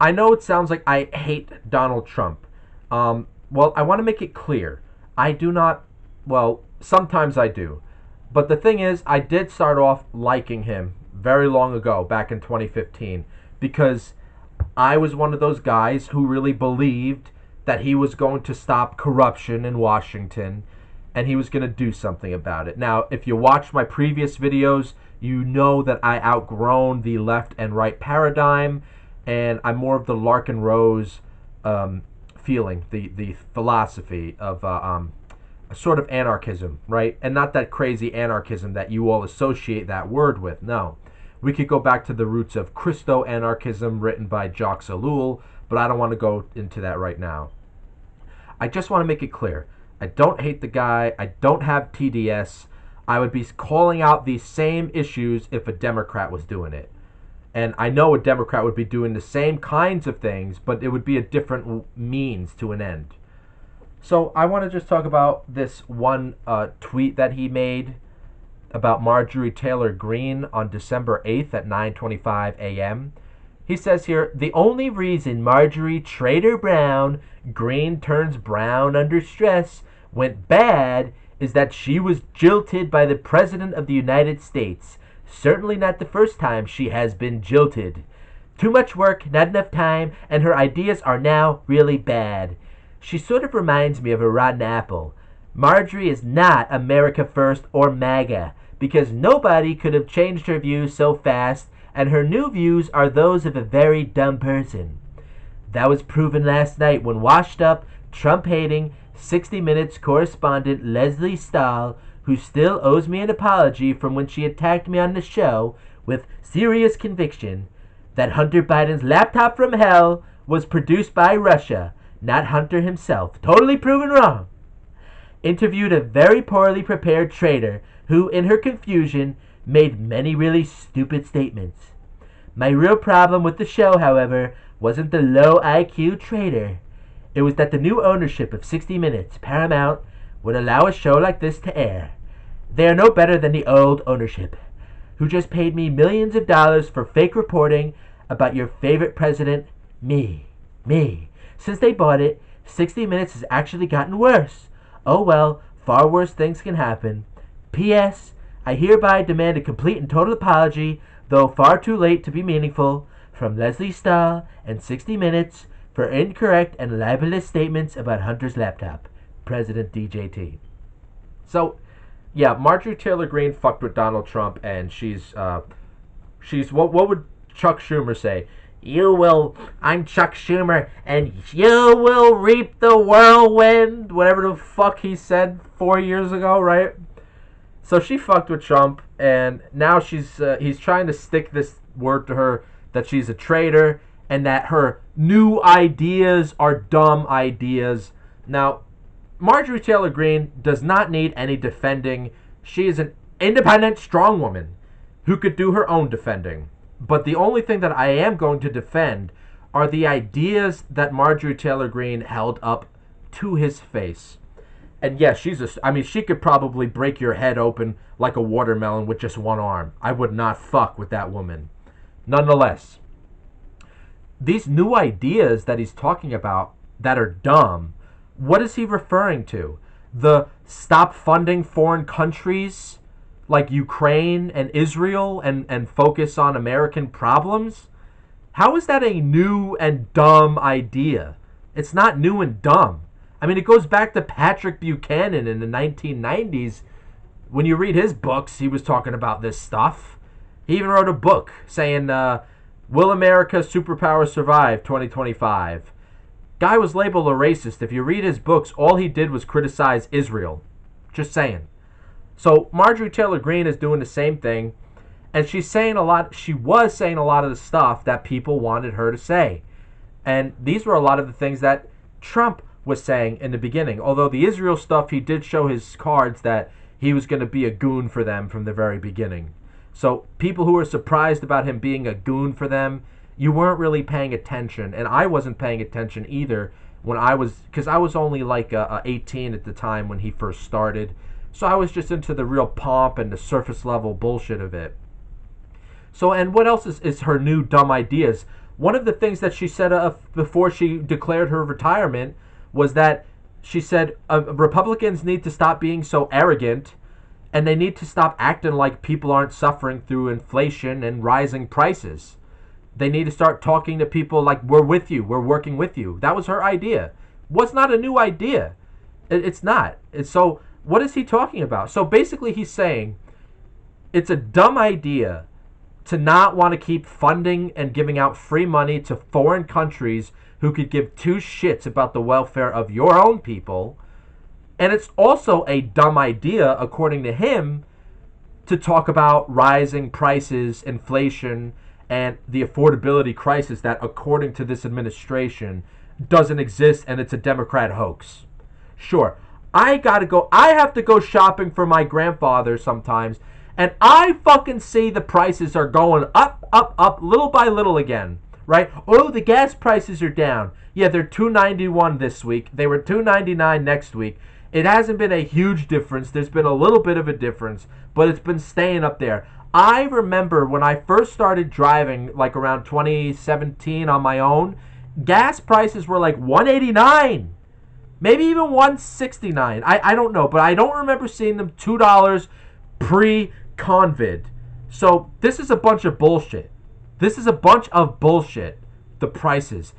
I know it sounds like I hate Donald Trump. Well, I want to make it clear. I do not, well, sometimes I do. But the thing is, I did start off liking him very long ago, back in 2015, because I was one of those guys who really believed that he was going to stop corruption in Washington and he was going to do something about it. Now, if you watch my previous videos, you know that I outgrown the left and right paradigm, and I'm more of the Larkin Rose feeling, the philosophy of a sort of anarchism, right? And not that crazy anarchism that you all associate that word with. No. We could go back to the roots of Christo-anarchism written by Jacques Ellul, but I don't want to go into that right now. I just want to make it clear. I don't hate the guy. I don't have TDS. I would be calling out these same issues if a Democrat was doing it. And I know a Democrat would be doing the same kinds of things, but it would be a different means to an end. So I want to just talk about this one tweet that he made about Marjorie Taylor Greene on December 8th at 9:25 a.m. He says here, the only reason Marjorie Trader Brown, Greene turns brown under stress, went bad is that she was jilted by the President of the United States. Certainly not the first time she has been jilted. Too much work, not enough time, and her ideas are now really bad. She sort of reminds me of a rotten apple. Marjorie is not America First or MAGA, because nobody could have changed her views so fast, and her new views are those of a very dumb person. That was proven last night when washed-up, Trump-hating, 60 Minutes correspondent Leslie Stahl, who still owes me an apology from when she attacked me on the show, with serious conviction, that Hunter Biden's laptop from hell was produced by Russia, not Hunter himself. Totally proven wrong. Interviewed a very poorly prepared traitor who, in her confusion, made many really stupid statements. My real problem with the show, however, wasn't the low IQ traitor. It was that the new ownership of 60 Minutes, Paramount, would allow a show like this to air. They are no better than the old ownership, who just paid me millions of dollars for fake reporting about your favorite president, me. Since they bought it, 60 Minutes has actually gotten worse. Oh well, far worse things can happen. P.S. I hereby demand a complete and total apology, though far too late to be meaningful, from Leslie Stahl and 60 Minutes for incorrect and libelous statements about Hunter's laptop. President DJT. So, yeah, Marjorie Taylor Greene fucked with Donald Trump, and she's what would Chuck Schumer say? I'm Chuck Schumer, and you will reap the whirlwind, whatever the fuck he said 4 years ago, right? So she fucked with Trump, and now he's trying to stick this word to her that she's a traitor, and that her new ideas are dumb ideas. Now, Marjorie Taylor Greene does not need any defending. She is an independent, strong woman who could do her own defending. But the only thing that I am going to defend are the ideas that Marjorie Taylor Greene held up to his face. And yes, she could probably break your head open like a watermelon with just one arm. I would not fuck with that woman. Nonetheless, these new ideas that he's talking about that are dumb, what is he referring to? The stop funding foreign countries like Ukraine and Israel and focus on American problems? How is that a new and dumb idea? It's not new and dumb. I mean, it goes back to Patrick Buchanan in the 1990s. When you read his books, he was talking about this stuff. He even wrote a book saying, Will America's Superpower Survive 2025? Guy was labeled a racist. If you read his books, all he did was criticize Israel. Just saying. So Marjorie Taylor Greene is doing the same thing, and she was saying a lot of the stuff that people wanted her to say. And these were a lot of the things that Trump was saying in the beginning. Although the Israel stuff, he did show his cards that he was going to be a goon for them from the very beginning. So people who were surprised about him being a goon for them, you weren't really paying attention. And I wasn't paying attention either because I was only like 18 at the time when he first started. So I was just into the real pomp and the surface level bullshit of it. So, and what else is her new dumb ideas? One of the things that she said before she declared her retirement was that she said Republicans need to stop being so arrogant, and they need to stop acting like people aren't suffering through inflation and rising prices. They need to start talking to people like, we're with you, we're working with you. That was her idea. Was not a new idea. It's not. So what is he talking about? So basically he's saying it's a dumb idea to not want to keep funding and giving out free money to foreign countries who could give two shits about the welfare of your own people. And it's also a dumb idea, according to him, to talk about rising prices, inflation, and the affordability crisis that, according to this administration, doesn't exist, and it's a Democrat hoax. Sure, I have to go shopping for my grandfather sometimes, and I fucking see the prices are going up, up, up, little by little again, right? Oh, the gas prices are down. Yeah, they're $2.91 this week. They were $2.99 next week. It hasn't been a huge difference. There's been a little bit of a difference, but it's been staying up there. I remember when I first started driving, like around 2017 on my own, gas prices were like $1.89, maybe even $1.69. I don't know, but I don't remember seeing them $2 pre-COVID. So this is a bunch of bullshit. This is a bunch of bullshit, the prices.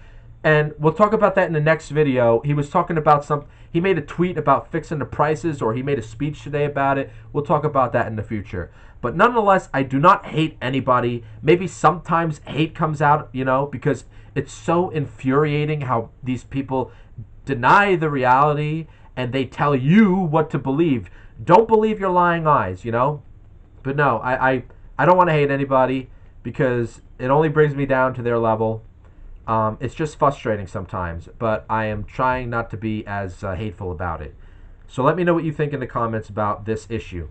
And we'll talk about that in the next video. He was talking about he made a tweet about fixing the prices, or he made a speech today about it. We'll talk about that in the future. But nonetheless, I do not hate anybody. Maybe sometimes hate comes out, because it's so infuriating how these people deny the reality and they tell you what to believe. Don't believe your lying eyes, But no, I don't want to hate anybody because it only brings me down to their level. It's just frustrating sometimes, but I am trying not to be as hateful about it. So let me know what you think in the comments about this issue.